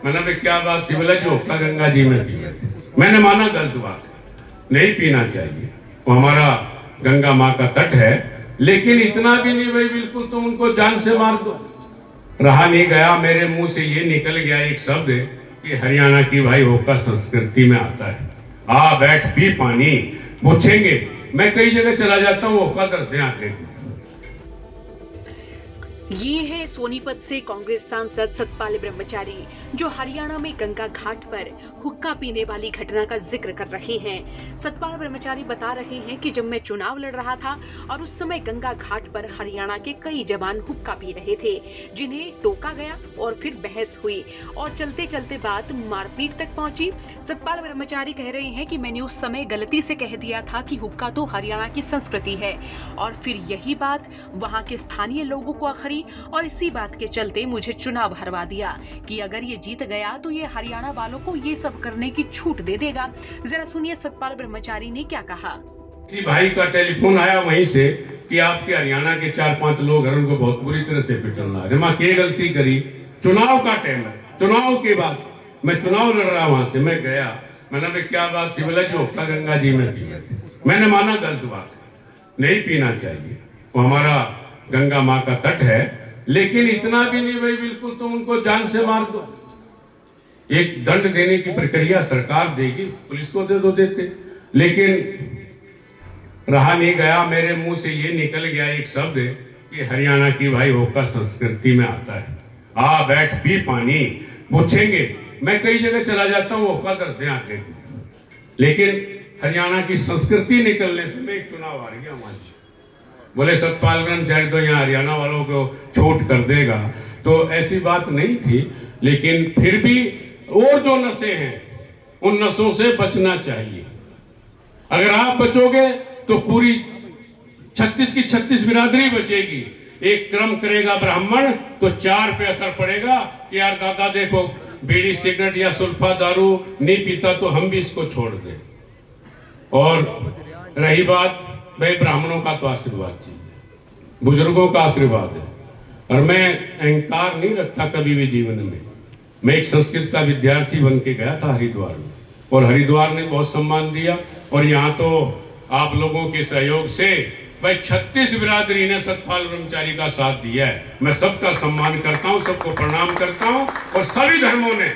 मैंने भी क्या बात थी, बोला जो हुक्का गंगा जी में पिए थे। मैंने माना गलत बात नहीं पीना चाहिए, वो हमारा गंगा माँ का तट है, लेकिन इतना भी नहीं भाई बिल्कुल तो उनको जान से मार दो। रहा नहीं गया, मेरे मुंह से ये निकल गया एक शब्द कि हरियाणा की भाई हुक्का संस्कृति में आता है। आ बैठ पी पानी पूछेंगे। मैं कई जगह चला जाता हूँ, हुक्का करते हैं आके। ये है सोनीपत से कांग्रेस सांसद सतपाल ब्रह्मचारी, जो हरियाणा में गंगा घाट पर हुक्का पीने वाली घटना का जिक्र कर रहे हैं। सतपाल ब्रह्मचारी बता रहे हैं कि जब मैं चुनाव लड़ रहा था और उस समय गंगा घाट पर हरियाणा के कई जवान हुक्का पी रहे थे, जिन्हें टोका गया और फिर बहस हुई और चलते चलते बात मारपीट तक पहुंची। सतपाल ब्रह्मचारी कह रहे हैं कि मैंने उस समय गलती से कह दिया था कि हुक्का तो हरियाणा की संस्कृति है, और फिर यही बात वहाँ के स्थानीय लोगों को अखरी और इसी बात के चलते मुझे चुनाव हरवा दिया कि अगर ये जीत गया तो ये हरियाणा वालों को ये सब करने की छूट दे देगा। जरा सुनिए सतपाल ब्रह्मचारी ने क्या कहा। किसी भाई का टेलीफोन आया वहीं से कि आपके हरियाणा के 4-5 लोग हैं, उनको बहुत बुरी तरह से पिटना है। मां क्या गलती करी, चुनाव का टाइम है, चुनाव के बाद मैं चुनाव लड़ रहा, वहां से मैं गया, मैंने भी क्या बात थी, बोला जो हुक्का गंगा जी में पिए थे। मैंने माना गलत बात नहीं पीना चाहिए, वो हमारा गंगा माँ का तट है, लेकिन इतना भी नहीं भाई बिल्कुल तो उनको जान से मार दो। एक दंड देने की प्रक्रिया सरकार देगी, पुलिस को दे दो देते, लेकिन रहा नहीं गया, मेरे मुंह से ये निकल गया एक शब्द कि हरियाणा की भाई हुक्का संस्कृति में आता है। आ बैठ पी पानी पूछेंगे। मैं कई जगह चला जाता हूँ, हुक्का करते हैं आके, लेकिन हरियाणा की संस्कृति निकलने से मैं एक चुनाव आ गया वहां। बोले सतपाल ब्रह्मचारी तो यहाँ हरियाणा वालों को छूट कर देगा, तो ऐसी बात नहीं थी, लेकिन फिर भी और जो नशे हैं उन नशों से बचना चाहिए। अगर आप बचोगे तो पूरी 36 की 36 बिरादरी बचेगी। एक क्रम करेगा ब्राह्मण तो 4 पे असर पड़ेगा कि यार दादा देखो बीड़ी सिगरेट या सुल्फा दारू नहीं पीता तो हम भी इसको छोड़ दें। और रही बात भाई ब्राह्मणों का तो आशीर्वाद चाहिए, बुजुर्गों का आशीर्वाद है, और मैं अहंकार नहीं रखता कभी भी जीवन में। मैं एक संस्कृत का विद्यार्थी बन के गया था हरिद्वार में, और हरिद्वार ने बहुत सम्मान दिया, और यहाँ तो आप लोगों के सहयोग से भाई 36 बिरादरी ने सतपाल ब्रह्मचारी का साथ दिया है। मैं सबका सम्मान करता हूँ, सबको प्रणाम करता हूँ, और सभी धर्मों ने,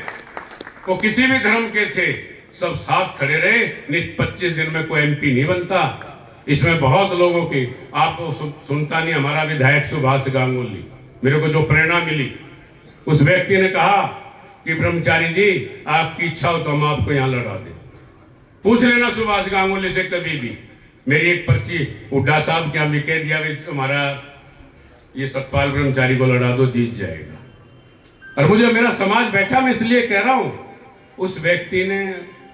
वो किसी भी धर्म के थे, सब साथ खड़े रहे। नहीं 25 दिन में कोई MP नहीं बनता, इसमें बहुत लोगों की आपको सुनता नहीं। हमारा विधायक सुभाष गांगुली, मेरे को जो प्रेरणा मिली, उस व्यक्ति ने कहा कि ब्रह्मचारी जी आपकी इच्छा हो तो हम आपको यहाँ लड़ा दें। पूछ लेना सुभाष गांगुली से कभी भी। मेरी एक पर्ची हुड्डा साहब क्या भी कह दिया, हमारा ये सतपाल ब्रह्मचारी को लड़ा दो, जीत जाएगा। और मुझे मेरा समाज बैठा, मैं इसलिए कह रहा हूं, उस व्यक्ति ने,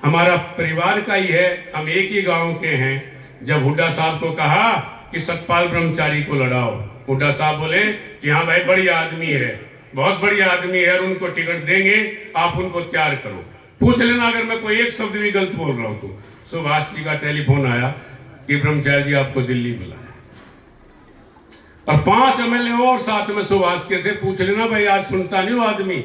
हमारा परिवार का ही है, हम एक ही गांव के हैं। जब हुड्डा साहब को कहा कि सतपाल ब्रह्मचारी को लड़ाओ, हुड्डा साहब बोले कि हाँ भाई बढ़िया आदमी है, बहुत बढ़िया आदमी है, और उनको टिकट देंगे, आप उनको तैयार करो। पूछ लेना अगर मैं कोई एक शब्द भी गलत बोल रहा हूं तो। सुभाष जी का टेलीफोन आया कि ब्रह्मचारी जी आपको दिल्ली बुलाया, और 5 MLA और साथ में सुभाष के थे। पूछ लेना भाई, आज सुनता नहीं वो आदमी।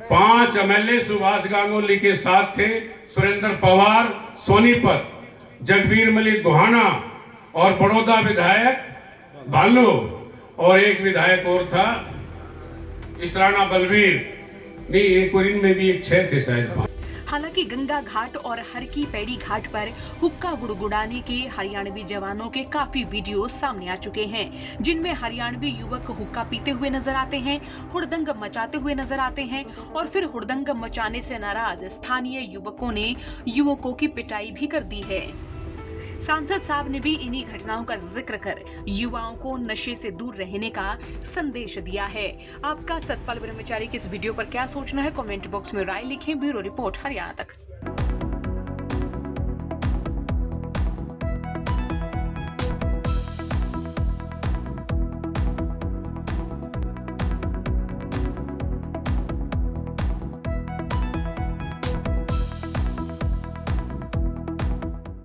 5 MLA सुभाष गांगुली के साथ थे, सुरेंद्र पवार सोनीपत, जगबीर मलिक गोहाना, और बड़ौदा विधायक भालू, और एक विधायक और था इसराना बलवीर, नहीं एक और इनमें भी 6 थे शायद। हालांकि गंगा घाट और हर की पैड़ी घाट पर हुक्का गुड़गुड़ाने के हरियाणवी जवानों के काफी वीडियो सामने आ चुके हैं, जिनमें हरियाणवी युवक हुक्का पीते हुए नजर आते हैं, हुड़दंग मचाते हुए नजर आते हैं, और फिर हुड़दंग मचाने से नाराज स्थानीय युवकों ने युवकों की पिटाई भी कर दी है। सांसद साहब ने भी इन्हीं घटनाओं का जिक्र कर युवाओं को नशे से दूर रहने का संदेश दिया है। आपका सतपाल ब्रह्मचारी की इस वीडियो पर क्या सोचना है, कमेंट बॉक्स में राय लिखें। ब्यूरो रिपोर्ट हरियाणा तक।